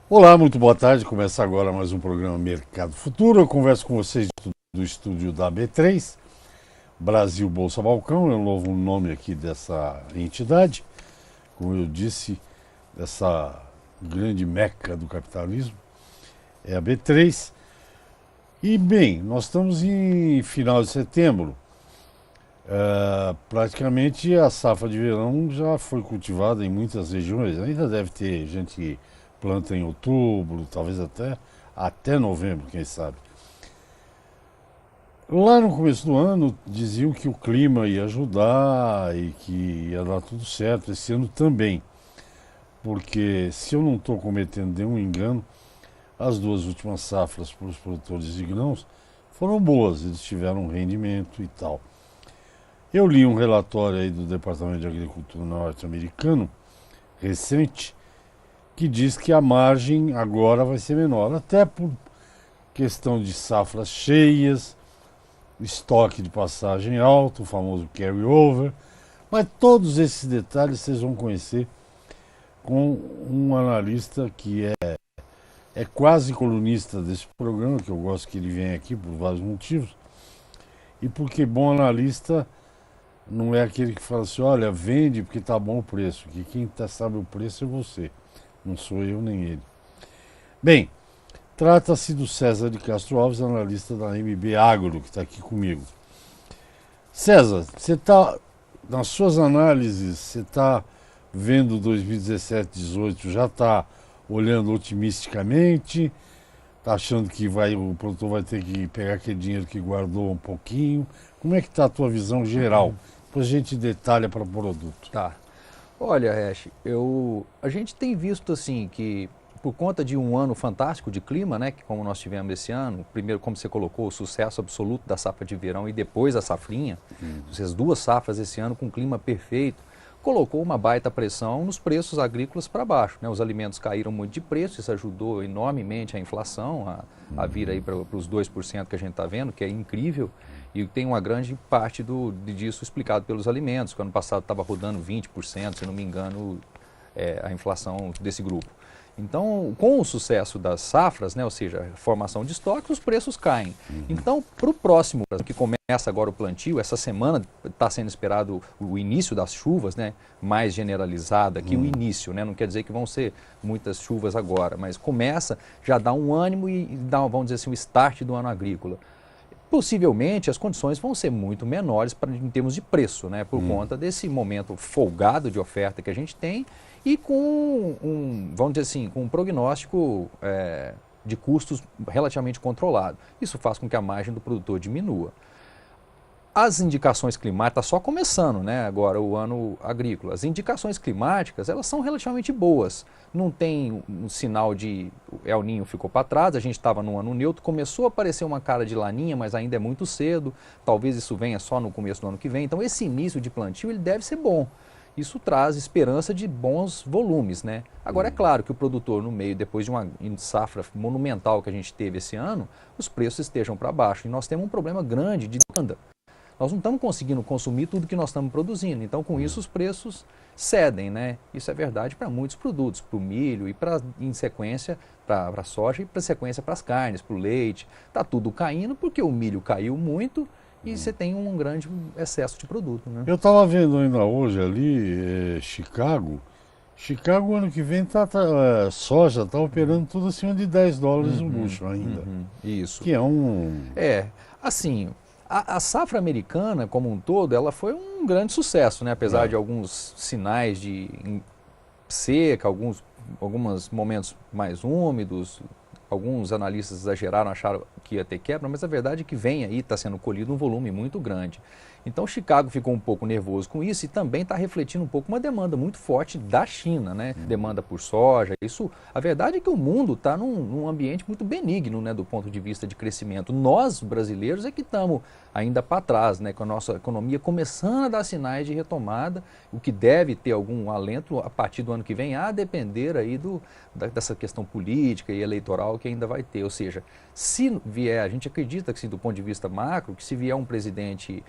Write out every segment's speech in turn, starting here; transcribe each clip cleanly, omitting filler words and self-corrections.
Olá, muito boa tarde. Começa agora mais um programa Mercado Futuro. Eu converso com vocês do estúdio da B3, Brasil Bolsa Balcão, é o novo nome aqui dessa entidade. Como eu disse, dessa grande meca do capitalismo, é a B3. E bem, nós estamos em final de setembro. Praticamente a safra de verão já foi cultivada em muitas regiões. Ainda deve ter gente que planta em outubro, talvez até novembro, quem sabe. Lá no começo do ano diziam que o clima ia ajudar e que ia dar tudo certo, esse ano também. Porque se eu não estou cometendo nenhum engano, as duas últimas safras para os produtores de grãos foram boas, eles tiveram um rendimento e tal. Eu li um relatório aí do Departamento de Agricultura norte-americano, recente, que diz que a margem agora vai ser menor, até por questão de safras cheias, estoque de passagem alto, o famoso carry-over, mas todos esses detalhes vocês vão conhecer com um analista que é quase colunista desse programa, que eu gosto que ele venha aqui por vários motivos, e porque bom analista não é aquele que fala assim, olha, vende porque tá bom o preço, que quem sabe o preço é você, não sou eu nem ele. Bem, trata-se do César de Castro Alves, analista da MB Agro, que está aqui comigo. César, você está, nas suas análises, você está vendo 2017, 2018, já está olhando otimisticamente, está achando que o produtor vai ter que pegar aquele dinheiro que guardou um pouquinho. Como é que está a tua visão geral? Depois a gente detalha para o produto. Tá. Olha, Hash, a gente tem visto assim que por conta de um ano fantástico de clima, né, que como nós tivemos esse ano, primeiro como você colocou, o sucesso absoluto da safra de verão e depois a safrinha, essas duas safras esse ano com clima perfeito, colocou uma baita pressão nos preços agrícolas para baixo, né? Os alimentos caíram muito de preço, isso ajudou enormemente a inflação a vir aí para os 2% que a gente está vendo, que é incrível. E tem uma grande parte disso explicado pelos alimentos, que ano passado estava rodando 20%, se não me engano, a inflação desse grupo. Então, com o sucesso das safras, né, ou seja, formação de estoques, os preços caem. Então, para o próximo, que começa agora o plantio, essa semana está sendo esperado o início das chuvas, né, mais generalizada que o início, né, não quer dizer que vão ser muitas chuvas agora, mas começa, já dá um ânimo e dá, vamos dizer assim, o start do ano agrícola. Possivelmente as condições vão ser muito menores em termos de preço, né, por conta desse momento folgado de oferta que a gente tem e com vamos dizer assim, com um prognóstico de custos relativamente controlado. Isso faz com que a margem do produtor diminua. As indicações climáticas, está só começando, né, agora o ano agrícola. As indicações climáticas, elas são relativamente boas. Não tem um sinal de El Niño ficou para trás, a gente estava no ano neutro, começou a aparecer uma cara de laninha, mas ainda é muito cedo. Talvez isso venha só no começo do ano que vem. Então esse início de plantio, ele deve ser bom. Isso traz esperança de bons volumes, né? Agora é claro que o produtor no meio, depois de uma safra monumental que a gente teve esse ano, os preços estejam para baixo. E nós temos um problema grande de demanda. Nós não estamos conseguindo consumir tudo que nós estamos produzindo, então com isso os preços cedem, né? Isso é verdade para muitos produtos, para o milho e em sequência para a soja e para sequência para as carnes, para o leite. Está tudo caindo porque o milho caiu muito e você tem um grande excesso de produto, né? Eu estava vendo ainda hoje ali, Chicago. Chicago ano que vem soja está operando tudo acima de $10 o bushel ainda. Isso. Que é um. Assim, a safra americana como um todo, ela foi um grande sucesso, né? Apesar de alguns sinais de seca, alguns momentos mais úmidos, alguns analistas exageraram, acharam que ia ter quebra, mas a verdade é que vem aí, está sendo colhido um volume muito grande. Então Chicago ficou um pouco nervoso com isso e também está refletindo um pouco uma demanda muito forte da China, né? Demanda por soja. Isso, a verdade é que o mundo está num ambiente muito benigno, né? Do ponto de vista de crescimento. Nós, brasileiros, é que estamos ainda para trás, né? Com a nossa economia começando a dar sinais de retomada, o que deve ter algum alento a partir do ano que vem, a depender aí dessa questão política e eleitoral que ainda vai ter. Ou seja, se vier, a gente acredita que, sim, do ponto de vista macro, que se vier um presidente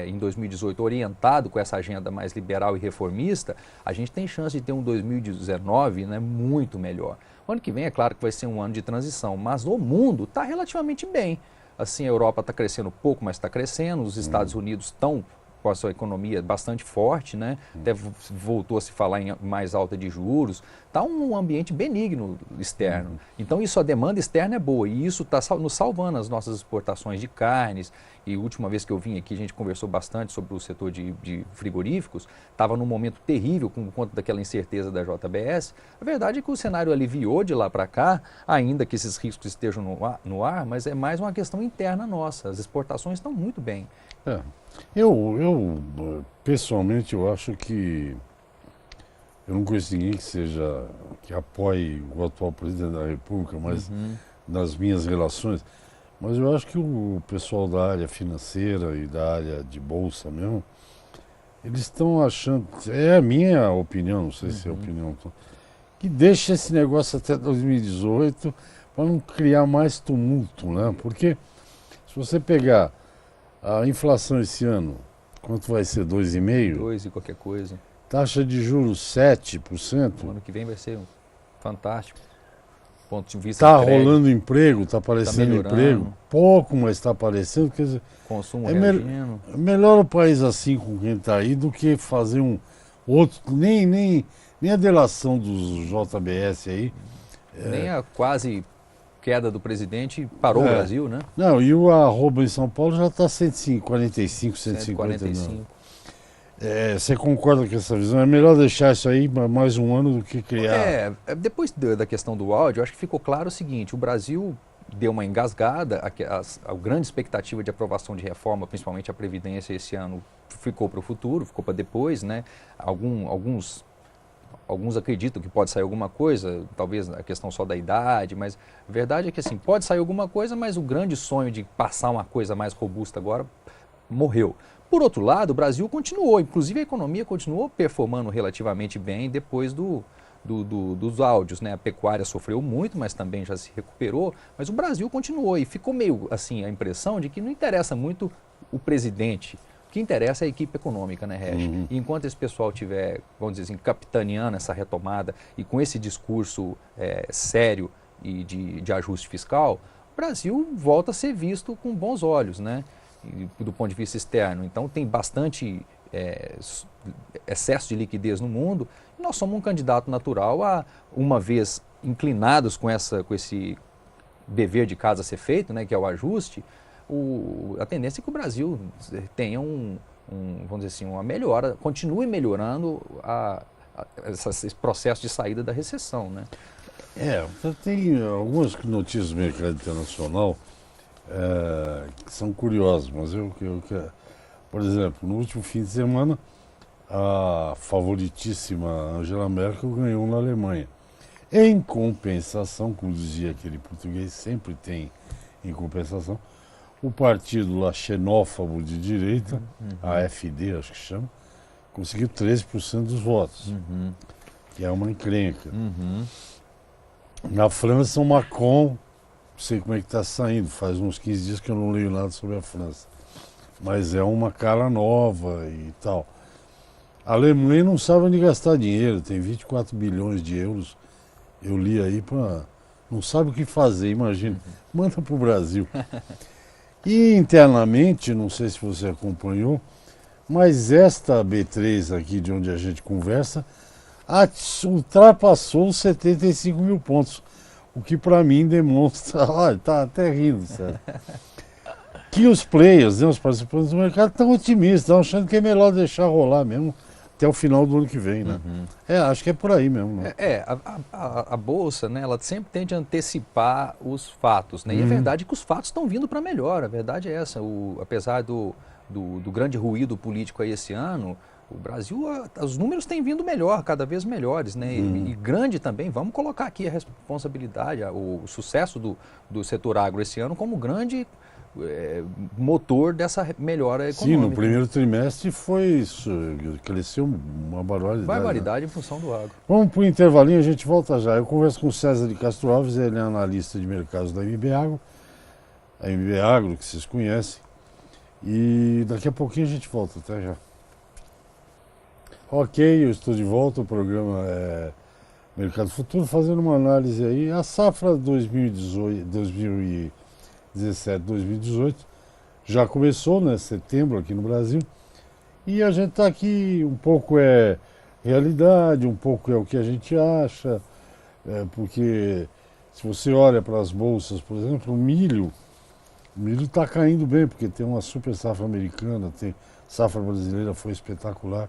em 2018 orientado com essa agenda mais liberal e reformista, a gente tem chance de ter um 2019, né, muito melhor. O ano que vem é claro que vai ser um ano de transição, mas o mundo está relativamente bem. Assim, a Europa está crescendo pouco, mas está crescendo, os Estados Unidos estão com a sua economia bastante forte, né? Até voltou a se falar em mais alta de juros. Está um ambiente benigno externo. Então, isso, a demanda externa é boa e isso está nos salvando as nossas exportações de carnes. E a última vez que eu vim aqui, a gente conversou bastante sobre o setor de frigoríficos. Estava num momento terrível por conta daquela incerteza da JBS. A verdade é que o cenário aliviou de lá para cá, ainda que esses riscos estejam no ar, mas é mais uma questão interna nossa. As exportações estão muito bem. Pessoalmente, eu acho que eu não conheço ninguém que apoie o atual presidente da República, mas nas minhas relações, mas eu acho que o pessoal da área financeira e da área de bolsa mesmo, eles estão achando, é a minha opinião, não sei se é a opinião, que deixa esse negócio até 2018 para não criar mais tumulto, né? Porque se você pegar a inflação esse ano, quanto vai ser? 2,5%? 2 e qualquer coisa. Taxa de juros 7%. O ano que vem vai ser fantástico. Ponto de vista Está de crédito, rolando emprego, está aparecendo emprego. Pouco, mas está aparecendo. Quer dizer, consumo é reagindo. melhor o país assim com quem está aí do que fazer um outro. Nem a delação dos JBS aí. Nem a quase queda do presidente parou o Brasil, né? Não, e o arroba em São Paulo já está 145, 150. 145. Você concorda com essa visão? É melhor deixar isso aí mais um ano do que criar. Depois da questão do áudio, eu acho que ficou claro o seguinte: o Brasil deu uma engasgada, a grande expectativa de aprovação de reforma, principalmente a Previdência esse ano, ficou para o futuro, ficou para depois, né? Alguns acreditam que pode sair alguma coisa, talvez a questão só da idade, mas a verdade é que assim, pode sair alguma coisa, mas o grande sonho de passar uma coisa mais robusta agora morreu. Por outro lado, o Brasil continuou, inclusive a economia continuou performando relativamente bem depois dos áudios, né? A pecuária sofreu muito, mas também já se recuperou, mas o Brasil continuou e ficou meio assim a impressão de que não interessa muito o presidente. O que interessa é a equipe econômica, né, Regi? E enquanto esse pessoal estiver, vamos dizer assim, capitaneando essa retomada e com esse discurso sério e de ajuste fiscal, o Brasil volta a ser visto com bons olhos, né? E, do ponto de vista externo. Então tem bastante excesso de liquidez no mundo e nós somos um candidato natural a, uma vez inclinados com esse dever de casa a ser feito, né, que é o ajuste, a tendência é que o Brasil tenha vamos dizer assim, uma melhora, continue melhorando esse processo de saída da recessão, né? Tem algumas notícias do mercado internacional que são curiosas, mas por exemplo, no último fim de semana, a favoritíssima Angela Merkel ganhou na Alemanha. Em compensação, como dizia aquele português, sempre tem em compensação, o partido lá xenófobo de direita, a AfD, acho que chama, conseguiu 13% dos votos, que é uma encrenca. Na França, o Macron, não sei como é que está saindo, faz uns 15 dias que eu não leio nada sobre a França, mas é uma cara nova e tal. A Alemanha não sabe onde gastar dinheiro, tem 24 bilhões de euros, eu li aí, não sabe o que fazer, imagina, manda para o Brasil. E internamente, não sei se você acompanhou, mas esta B3 aqui de onde a gente conversa ultrapassou os 75 mil pontos, o que para mim demonstra, olha, tá até rindo, sério, que os players, né, os participantes do mercado estão otimistas, estão achando que é melhor deixar rolar mesmo até o final do ano que vem, né? Acho que é por aí mesmo. Né? A Bolsa, né, ela sempre tende a antecipar os fatos, né? E a verdade é que os fatos estão vindo para melhor, a verdade é essa. Apesar do grande ruído político aí esse ano, o Brasil, os números têm vindo melhor, cada vez melhores, né? E grande também, vamos colocar aqui a responsabilidade, o sucesso do setor agro esse ano como grande motor dessa melhora econômica. Sim, no primeiro trimestre foi isso, cresceu uma barbaridade. Barbaridade em função do agro. Vamos para o intervalinho, a gente volta já. Eu converso com o César de Castro Alves, ele é analista de mercados da MB Agro, a MB Agro, que vocês conhecem, e daqui a pouquinho a gente volta, até já. Ok, eu estou de volta, o programa é Mercado Futuro, fazendo uma análise aí, a safra 2018, 2017, 2018 já começou, né, setembro aqui no Brasil, e a gente está aqui, um pouco é realidade, um pouco é o que a gente acha, porque se você olha para as bolsas, por exemplo, o milho está caindo bem, porque tem uma super safra americana, tem safra brasileira foi espetacular,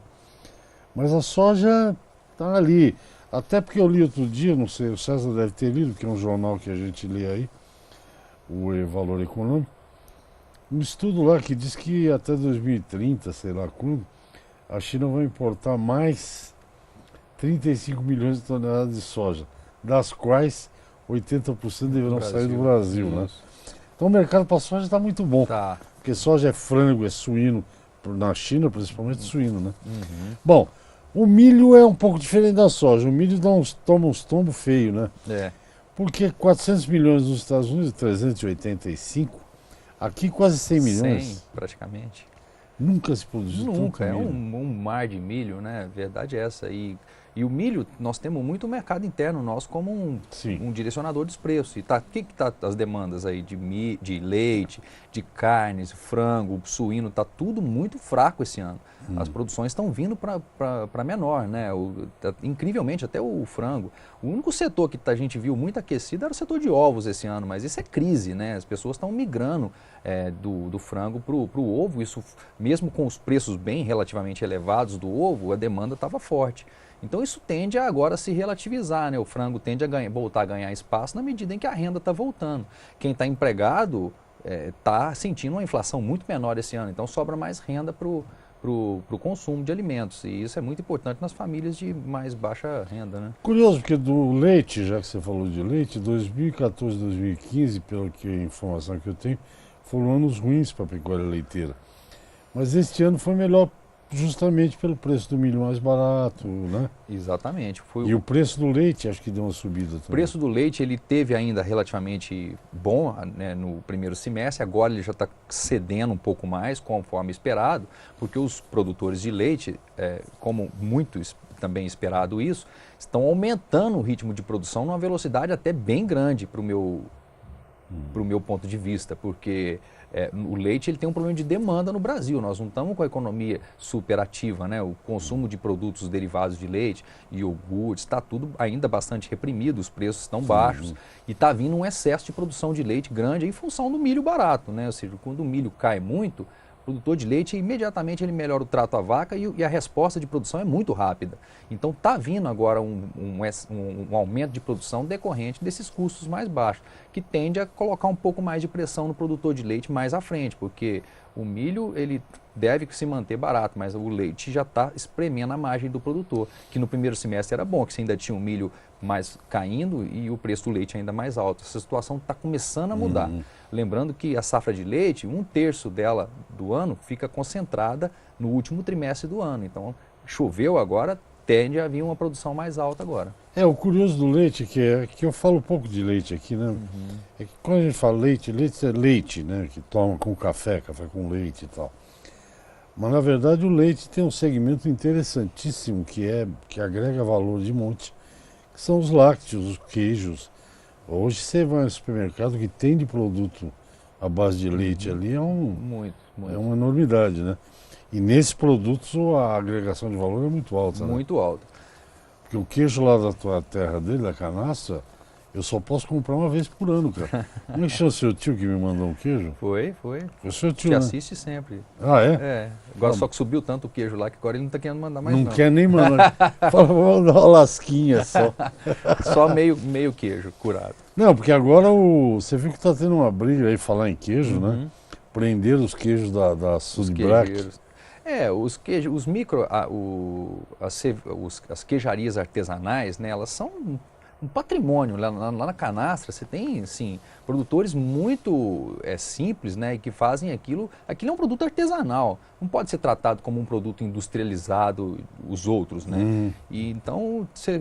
mas a soja está ali. Até porque eu li outro dia, não sei, o César deve ter lido, que é um jornal que a gente lê aí, o Valor Econômico, um estudo lá que diz que até 2030, sei lá quando, a China vai importar mais 35 milhões de toneladas de soja, das quais 80% deverão sair do Brasil, né? Então o mercado para soja está muito bom, Tá. porque soja é frango, é suíno, na China principalmente suíno, né? Uhum. Bom, o milho é um pouco diferente da soja. O milho toma uns tombos feios, né? É. Porque 400 milhões nos Estados Unidos, 385, aqui quase 100 milhões. 100 praticamente. Nunca se produziu Nunca, tanto é milho. um mar de milho, né? A verdade é essa. E o milho, nós temos muito mercado interno nosso como Sim. um direcionador dos preços. E o que tá as demandas aí de leite, de carnes, frango, suíno, tá tudo muito fraco esse ano. As produções estão vindo para menor, né? Incrivelmente, até o frango. O único setor que a gente viu muito aquecido era o setor de ovos esse ano, mas isso é crise, né? As pessoas estão migrando do frango para o ovo. Isso, mesmo com os preços bem relativamente elevados do ovo, a demanda estava forte. Então isso tende a agora se relativizar, né? O frango tende a voltar a ganhar espaço na medida em que a renda está voltando. Quem está empregado está sentindo uma inflação muito menor esse ano, então sobra mais renda para o consumo de alimentos. E isso é muito importante nas famílias de mais baixa renda, né? Curioso, porque do leite, já que você falou de leite, 2014, 2015, pela informação que eu tenho, foram anos ruins para a pecuária leiteira. Mas este ano foi melhor justamente pelo preço do milho mais barato, né? Exatamente. E o preço do leite acho que deu uma subida também. O preço do leite ele teve ainda relativamente bom, né, no primeiro semestre, agora ele já está cedendo um pouco mais, conforme esperado, porque os produtores de leite, como muito também esperado isso, estão aumentando o ritmo de produção numa velocidade até bem grande para o meu ponto de vista, porque o leite ele tem um problema de demanda no Brasil. Nós não estamos com a economia superativa, né? O consumo de produtos derivados de leite, iogurtes, está tudo ainda bastante reprimido, os preços estão baixos e está vindo um excesso de produção de leite grande em função do milho barato, né? Ou seja, quando o milho cai muito, o produtor de leite imediatamente ele melhora o trato à vaca e a resposta de produção é muito rápida. Então está vindo agora um aumento de produção decorrente desses custos mais baixos, que tende a colocar um pouco mais de pressão no produtor de leite mais à frente, porque o milho ele deve se manter barato, mas o leite já está espremendo a margem do produtor, que no primeiro semestre era bom, que você ainda tinha o milho mais caindo e o preço do leite ainda mais alto. Essa situação está começando a mudar. Lembrando que a safra de leite, 1/3 dela do ano fica concentrada no último trimestre do ano. Então, choveu agora, tende a vir uma produção mais alta agora. O curioso do leite é que eu falo um pouco de leite aqui, né? É que quando a gente fala leite é leite, né? Que toma com café com leite e tal. Mas na verdade o leite tem um segmento interessantíssimo que agrega valor de monte, que são os lácteos, os queijos. Hoje você vai no supermercado, que tem de produto à base de leite ali é Muito. uma enormidade, né? E nesses produtos a agregação de valor é muito alta, né? Muito alta. Porque o queijo lá da tua terra dele, da canastra, eu só posso comprar uma vez por ano, cara. Como é que chama o seu tio que me mandou um queijo? Foi. Foi o seu tio, Te né? assiste sempre. Ah, é? Agora só que subiu tanto o queijo lá que agora ele não está querendo mandar mais Não quer nem mandar. Fala, vou dar uma lasquinha só. Só meio queijo curado. Não, porque agora você viu que tá tendo uma briga aí, falar em queijo, né? Prender os queijos da Sudbrack. Os queijos, as queijarias artesanais, né, elas são um patrimônio. Lá na canastra você tem, assim, produtores muito simples, né, que fazem aquilo. Aquilo é um produto artesanal, não pode ser tratado como um produto industrializado, os outros, né? E então você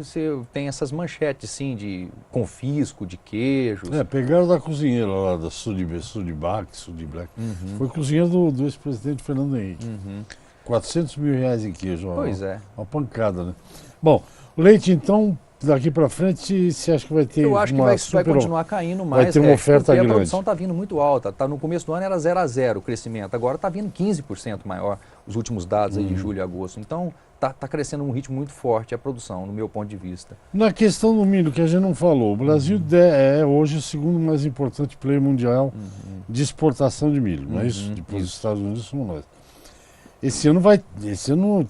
tem essas manchetes, sim, de confisco de queijos. Pegaram da cozinheira lá da Sudbrack. Foi cozinheira do ex-presidente Fernando Henrique. 400 mil reais em queijo. Pois é. Uma pancada, né? Bom, o leite então daqui para frente você acha que vai ter Eu acho que uma vai continuar caindo mais. Vai ter uma oferta porque grande. A produção está vindo muito alta. No começo do ano era 0 a 0 o crescimento, agora está vindo 15% maior, os últimos dados aí de julho e agosto. Então está crescendo num ritmo muito forte a produção, no meu ponto de vista. Na questão do milho, que a gente não falou, o Brasil é hoje o segundo mais importante player mundial de exportação de milho, não é isso? Depois dos Estados Unidos somos nós. Esse ano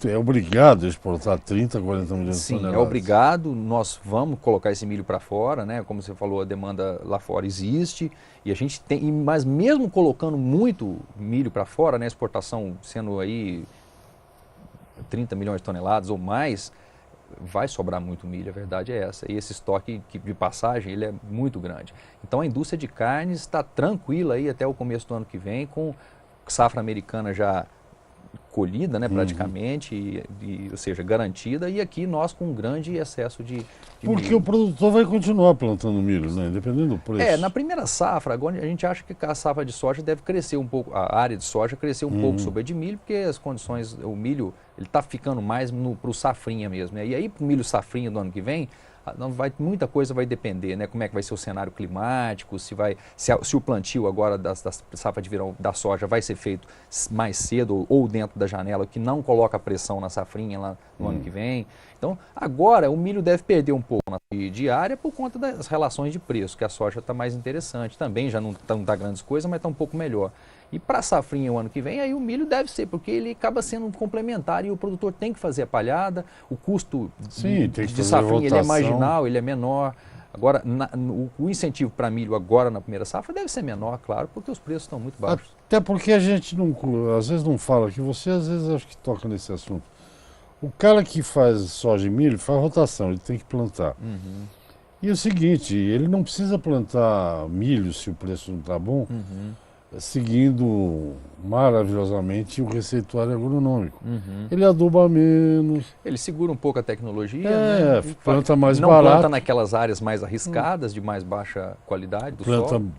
é obrigado a exportar 30, 40 milhões de toneladas. Sim, é obrigado, nós vamos colocar esse milho para fora, né? Como você falou, a demanda lá fora existe, e a gente tem, mas mesmo colocando muito milho para fora, né, exportação sendo aí 30 milhões de toneladas ou mais, vai sobrar muito milho, a verdade é essa. E esse estoque de passagem, ele é muito grande. Então a indústria de carnes está tranquila aí até o começo do ano que vem, com safra americana já colhida, né, praticamente, ou seja, garantida, e aqui nós com um grande excesso de Porque milho. o produtor vai continuar plantando milho, né, dependendo do preço. Na primeira safra, agora a gente acha que a safra de soja deve crescer um pouco, a área de soja crescer um pouco sobre a de milho, porque as condições, o milho, ele está ficando mais para o safrinha mesmo, né, e aí para o milho safrinha do ano que vem, muita coisa vai depender, né? Como é que vai ser o cenário climático, se o plantio agora da safra de verão da soja vai ser feito mais cedo ou dentro da janela, que não coloca pressão na safrinha lá no ano que vem. Então, agora o milho deve perder um pouco de área por conta das relações de preço, que a soja está mais interessante. Também já não está grandes coisas, mas está um pouco melhor. E para a safrinha o ano que vem, aí o milho deve ser, porque ele acaba sendo um complementar e o produtor tem que fazer a palhada, o custo de safrinha ele é marginal, ele é menor. Agora, o incentivo para milho agora na primeira safra deve ser menor, claro, porque os preços estão muito baixos. Até porque a gente às vezes não fala aqui, você às vezes acho que toca nesse assunto. O cara que faz soja e milho faz rotação, ele tem que plantar. E o seguinte, ele não precisa plantar milho se o preço não está bom, seguindo maravilhosamente o receituário agronômico. Ele aduba menos. Ele segura um pouco a tecnologia, planta mais não barato. Planta naquelas áreas mais arriscadas, de mais baixa qualidade do solo.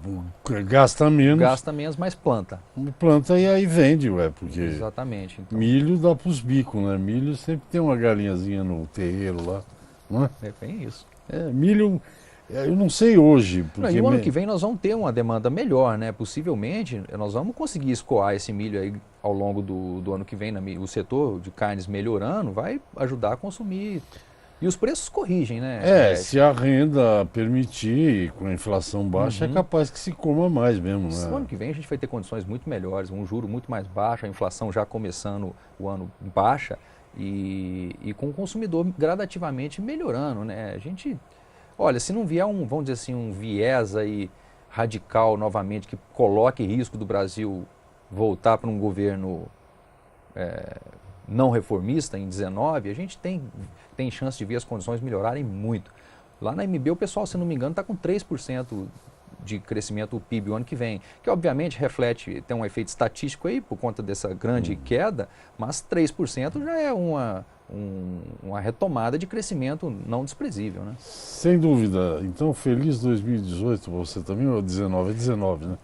Gasta menos. Gasta menos, mas planta. Planta e aí vende, porque exatamente. Então. Milho dá para os bicos, né? Milho sempre tem uma galinhazinha no terreiro lá, não é? É bem isso. Milho... Eu não sei hoje. E o ano que vem nós vamos ter uma demanda melhor, né? Possivelmente nós vamos conseguir escoar esse milho aí ao longo do ano que vem. O setor de carnes melhorando vai ajudar a consumir. E os preços corrigem, né? Se a renda permitir, com a inflação baixa, é capaz que se coma mais mesmo. Né? O ano que vem a gente vai ter condições muito melhores, um juro muito mais baixo, a inflação já começando o ano baixa e com o consumidor gradativamente melhorando, né? A gente... Olha, se não vier vamos dizer assim, um viés aí radical novamente que coloque risco do Brasil voltar para um governo não reformista em 19, a gente tem chance de ver as condições melhorarem muito. Lá na MB o pessoal, se não me engano, está com 3% de crescimento do PIB o ano que vem, que obviamente tem um efeito estatístico aí por conta dessa grande queda, mas 3% já é uma retomada de crescimento não desprezível, né? Sem dúvida. Então, feliz 2018 para você também, ou 19? É 19, né?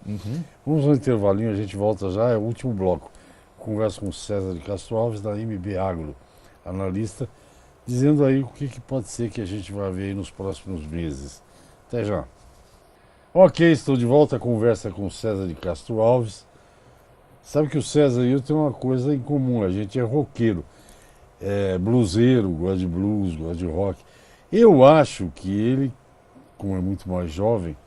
Vamos ao intervalinho, a gente volta já, é o último bloco. Converso com o César de Castro Alves, da MB Agro, analista, dizendo aí o que pode ser que a gente vai ver aí nos próximos meses. Até já. Ok, estou de volta à conversa com o César de Castro Alves. Sabe que o César e eu temos uma coisa em comum, a gente é roqueiro. Bluseiro, gosta de blues, gosta de rock. Eu acho que ele, como é muito mais jovem,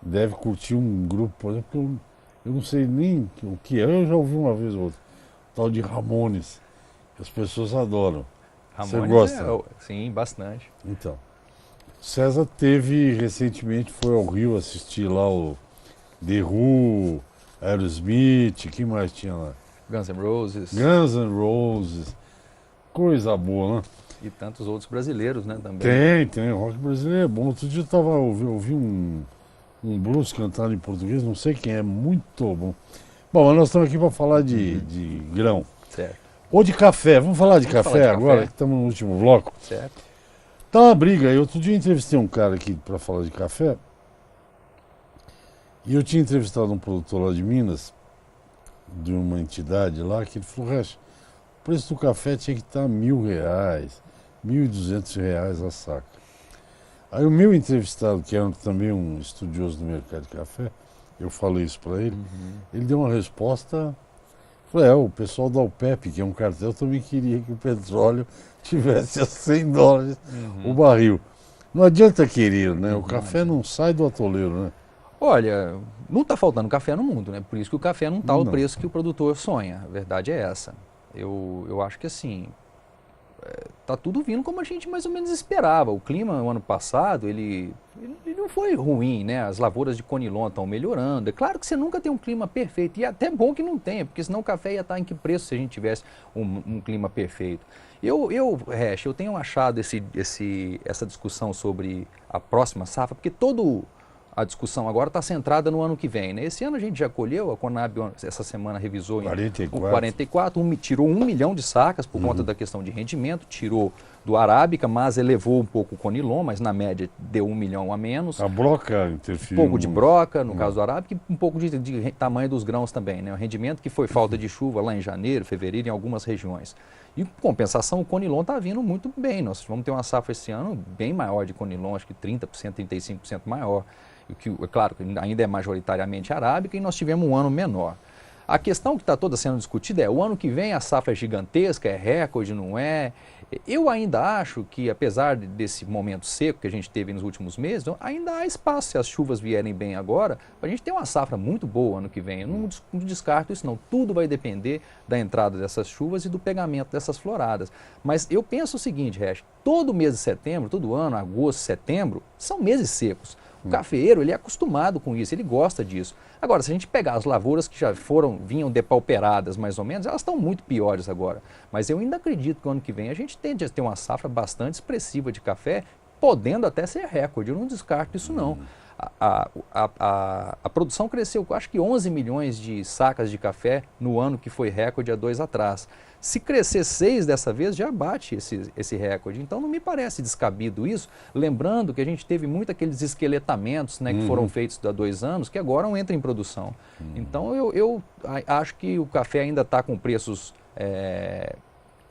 deve curtir um grupo, por exemplo, eu não sei nem o que é, eu já ouvi uma vez ou outra, tal de Ramones, que as pessoas adoram. Ramones você gosta? Sim, bastante. Então, César recentemente foi ao Rio assistir lá o The Who, Aerosmith, que mais tinha lá? Guns N' Roses. Guns N' Roses. Coisa boa, né? E tantos outros brasileiros, né, também. Tem. O rock brasileiro é bom. Outro dia eu ouvi um blues cantado em português, não sei quem é, muito bom. Bom, mas nós estamos aqui para falar de grão. Certo. Ou de café. Vamos falar de Vamos café falar de agora, café. que estamos no último bloco. Certo. Tá uma briga aí. Outro dia eu entrevistei um cara aqui para falar de café. E eu tinha entrevistado um produtor lá de Minas, de uma entidade lá, que ele falou, Resch, o preço do café tinha que estar R$1.000, R$1.200 a saca. Aí o meu entrevistado, que é também um estudioso do mercado de café, eu falei isso para ele, ele deu uma resposta, falei, o pessoal da OPEP, que é um cartel, também queria que o petróleo tivesse a $100 o barril. Não adianta querer, né? O café não sai do atoleiro, né? Olha, não está faltando café no mundo, né? Por isso que o café não está ao Não. preço que o produtor sonha. A verdade é essa. Eu acho que assim, tá tudo vindo como a gente mais ou menos esperava. O clima no ano passado, ele não foi ruim, né? As lavouras de conilon estão melhorando. É claro que você nunca tem um clima perfeito, e é até bom que não tenha, porque senão o café ia estar em que preço se a gente tivesse um clima perfeito. Resch, eu tenho achado essa discussão sobre a próxima safra, porque a discussão agora está centrada no ano que vem, né? Esse ano a gente já colheu, a Conab essa semana revisou 44, tirou 1 milhão de sacas por conta da questão de rendimento, tirou do Arábica, mas elevou um pouco o Conilon, mas na média deu 1 milhão a menos. A broca interferiu. Um pouco de broca, no caso do Arábica, e um pouco de tamanho dos grãos também, né? O rendimento que foi falta de chuva lá em janeiro, fevereiro, em algumas regiões. E, em compensação, o Conilon está vindo muito bem. Nós vamos ter uma safra esse ano bem maior de Conilon, acho que 30%, 35% maior. Que, é claro, ainda é majoritariamente arábica, e nós tivemos um ano menor. A questão que está toda sendo discutida é, o ano que vem a safra é gigantesca, é recorde, não é? Eu ainda acho que, apesar desse momento seco que a gente teve nos últimos meses, ainda há espaço, se as chuvas vierem bem agora, para a gente ter uma safra muito boa ano que vem. Eu não descarto isso não, tudo vai depender da entrada dessas chuvas e do pegamento dessas floradas. Mas eu penso o seguinte, Resch, todo mês de setembro, todo ano, agosto, setembro, são meses secos. O cafeeiro, ele é acostumado com isso, ele gosta disso. Agora, se a gente pegar as lavouras que já vinham depauperadas mais ou menos, elas estão muito piores agora. Mas eu ainda acredito que o ano que vem a gente tende a ter uma safra bastante expressiva de café, podendo até ser recorde, eu não descarto isso não. A produção cresceu, acho que 11 milhões de sacas de café no ano que foi recorde há 2 atrás. Se crescer 6 dessa vez, já bate esse recorde. Então não me parece descabido isso, lembrando que a gente teve muito aqueles esqueletamentos, né, que foram feitos há 2 anos, que agora não entram em produção. Então eu acho que o café ainda está com preços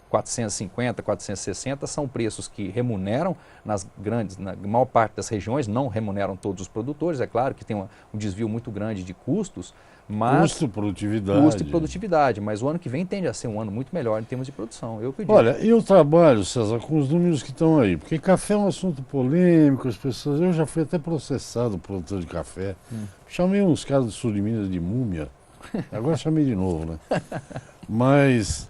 450, 460, são preços que remuneram na maior parte das regiões, não remuneram todos os produtores, é claro que tem um desvio muito grande de custos, mas... Custo e produtividade, mas o ano que vem tende a ser um ano muito melhor em termos de produção, eu acredito. Olha, eu trabalho, César, com os números que estão aí, porque café é um assunto polêmico, as pessoas... Eu já fui até processado, produtor de café, chamei uns caras do sul de Minas de múmia, agora chamei de novo, né? Mas...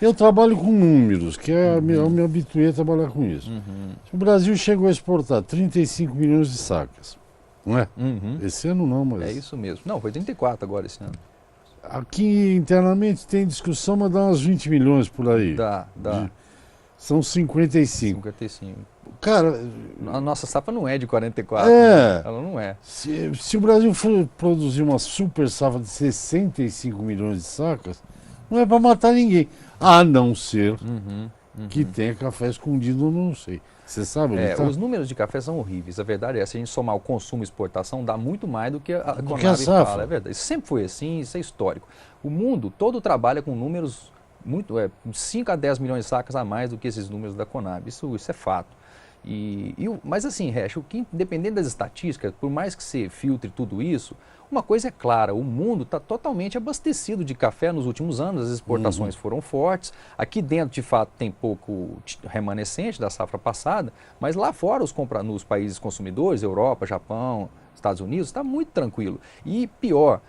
Eu trabalho com números, que eu me habituei a trabalhar com isso. O Brasil chegou a exportar 35 milhões de sacas, não é? Esse ano não, mas... É isso mesmo. Não, foi 34 agora esse ano. Aqui internamente tem discussão, mas dá uns 20 milhões por aí. Dá. São 55. 55. Cara... A nossa safra não é de 44. É. Né? Ela não é. Se o Brasil for produzir uma super safra de 65 milhões de sacas, não é para matar ninguém. A não ser que tenha café escondido, não sei. Você sabe? Os números de café são horríveis. A verdade é, se a gente somar o consumo e exportação, dá muito mais do que a Conab fala. É verdade. Isso sempre foi assim, isso é histórico. O mundo todo trabalha com números muito, 5 a 10 milhões de sacas a mais do que esses números da Conab. Isso é fato. Mas assim, Resch, dependendo das estatísticas, por mais que você filtre tudo isso, uma coisa é clara, o mundo está totalmente abastecido de café nos últimos anos, as exportações foram fortes, aqui dentro de fato tem pouco remanescente da safra passada, mas lá fora nos países consumidores, Europa, Japão, Estados Unidos, está muito tranquilo. E pior,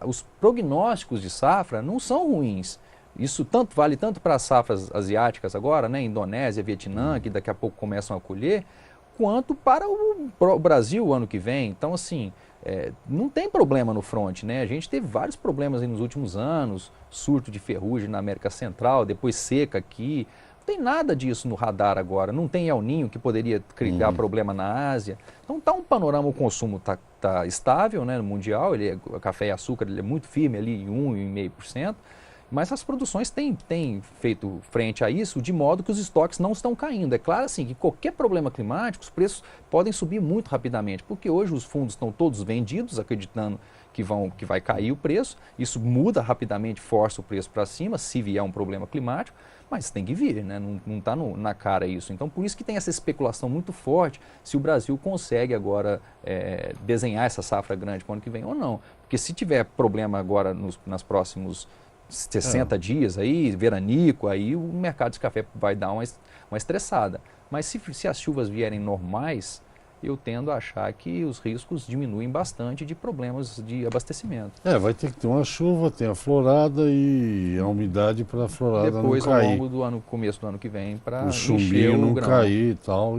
os prognósticos de safra não são ruins. Isso vale tanto para as safras asiáticas agora, né, Indonésia, Vietnã, que daqui a pouco começam a colher, quanto para o Brasil o ano que vem. Então, assim, não tem problema no front, né? A gente teve vários problemas aí nos últimos anos, surto de ferrugem na América Central, depois seca aqui. Não tem nada disso no radar agora. Não tem El Niño que poderia criar problema na Ásia. Então está um panorama, o consumo está estável, né, no mundial, o café e açúcar ele é muito firme ali em 1,5%. Mas as produções têm feito frente a isso de modo que os estoques não estão caindo. É claro assim que qualquer problema climático, os preços podem subir muito rapidamente, porque hoje os fundos estão todos vendidos, acreditando que vai cair o preço. Isso muda rapidamente, força o preço para cima, se vier um problema climático, mas tem que vir, né? Não está na cara isso. Então, por isso que tem essa especulação muito forte se o Brasil consegue agora desenhar essa safra grande para o ano que vem ou não. Porque se tiver problema agora nas próximos 60 dias aí, veranico, aí o mercado de café vai dar uma estressada. Mas se as chuvas vierem normais, eu tendo a achar que os riscos diminuem bastante de problemas de abastecimento. Vai ter que ter uma chuva, tem a florada e a umidade para a florada depois, não cair. ao longo do ano, começo do ano que vem, para o chumbinho não cair e tal.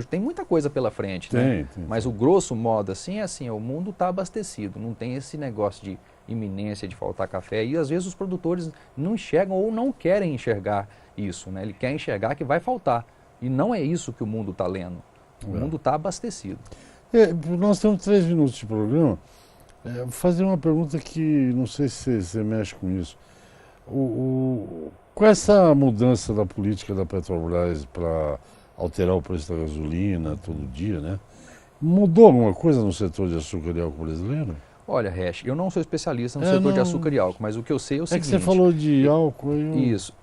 Tem muita coisa pela frente, né? Mas o grosso modo assim, o mundo está abastecido, não tem esse negócio de iminência de faltar café, e às vezes os produtores não enxergam ou não querem enxergar isso, né? Ele quer enxergar que vai faltar, e não é isso que o mundo está lendo. O mundo está abastecido. Nós temos 3 minutos de programa. Vou fazer uma pergunta que não sei se você mexe com isso. Com essa mudança da política da Petrobras para alterar o preço da gasolina todo dia, né? Mudou alguma coisa no setor de açúcar e álcool brasileiro? Olha, Resch, eu não sou especialista no setor de açúcar e álcool, mas o que eu sei é o seguinte... que você falou de álcool... Isso.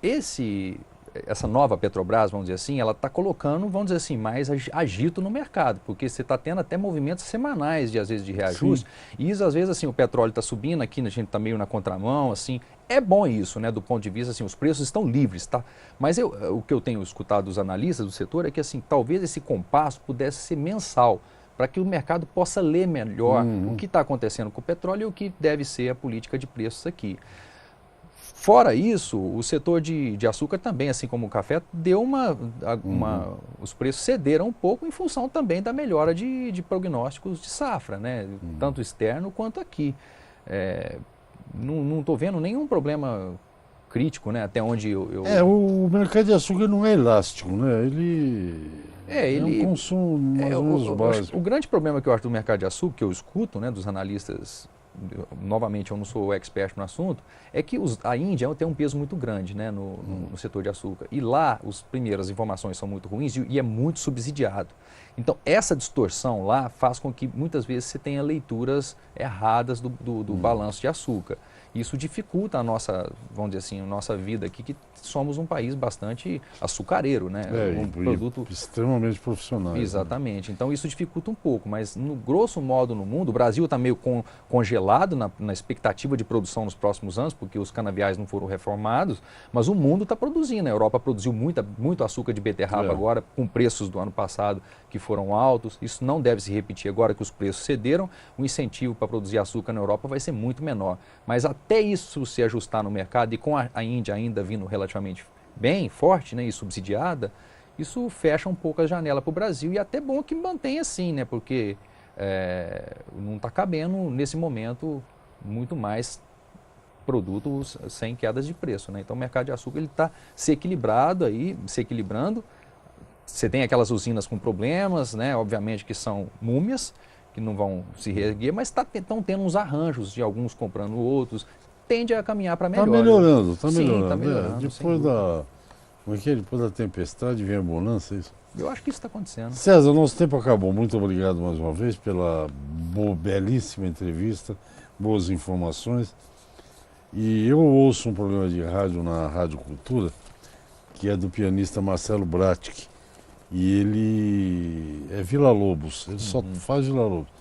Essa nova Petrobras, vamos dizer assim, ela está colocando, vamos dizer assim, mais agito no mercado, porque você está tendo até movimentos semanais, às vezes, de reajuste. Sim. E isso, às vezes, assim, o petróleo está subindo aqui, a gente está meio na contramão, assim. É bom isso, né, do ponto de vista, assim, os preços estão livres, tá? Mas o que eu tenho escutado dos analistas do setor é que, assim, talvez esse compasso pudesse ser mensal, para que o mercado possa ler melhor o que está acontecendo com o petróleo e o que deve ser a política de preços aqui. Fora isso, o setor de açúcar também, assim como o café, deu os preços cederam um pouco em função também da melhora de prognósticos de safra, né? Tanto externo quanto aqui. Não estou vendo nenhum problema crítico, né? Até onde eu... O mercado de açúcar não é elástico, né? Ele é um consumo mais ou menos básico. O grande problema que eu acho do mercado de açúcar, que eu escuto, né, dos analistas, novamente eu não sou expert no assunto, é que a Índia tem um peso muito grande, né, no setor de açúcar. E lá, as informações são muito ruins e é muito subsidiado. Então, essa distorção lá faz com que muitas vezes você tenha leituras erradas do balanço de açúcar. Isso dificulta a nossa, vamos dizer assim, a nossa vida aqui, que somos um país bastante açucareiro, né? Um produto extremamente profissional. Exatamente. Né? Então isso dificulta um pouco, mas no grosso modo no mundo, o Brasil está meio congelado na expectativa de produção nos próximos anos, porque os canaviais não foram reformados, mas o mundo está produzindo. A Europa produziu muito açúcar de beterraba agora, com preços do ano passado que foram altos. Isso não deve se repetir agora que os preços cederam. O incentivo para produzir açúcar na Europa vai ser muito menor. Mas até isso se ajustar no mercado, e com a Índia ainda vindo relativamente bem, forte, né, e subsidiada, isso fecha um pouco a janela para o Brasil, e até bom que mantenha assim, né, porque não está cabendo nesse momento muito mais produtos sem quedas de preço, né? Então o mercado de açúcar está se equilibrando. Você tem aquelas usinas com problemas, né, obviamente que são múmias, que não vão se reerguer, mas estão tendo uns arranjos de alguns comprando outros, tende a caminhar para melhor. Está melhorando, está melhorando. Sim, tá melhorando. Depois da tempestade vem a bonança, isso? Eu acho que isso está acontecendo. César, nosso tempo acabou. Muito obrigado mais uma vez pela belíssima entrevista, boas informações. E eu ouço um programa de rádio na Rádio Cultura, que é do pianista Marcelo Bratic. E ele é Vila Lobos, ele só faz Vila Lobos.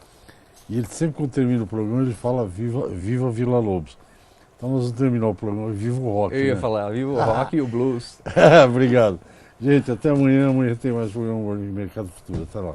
E ele sempre, quando termina o programa, ele fala Viva Vila Lobos. Então nós vamos terminar o programa Viva o Rock. Eu ia falar Viva o Rock e o Blues. Obrigado. Gente, até amanhã. Amanhã tem mais programa de Mercado Futuro. Até lá.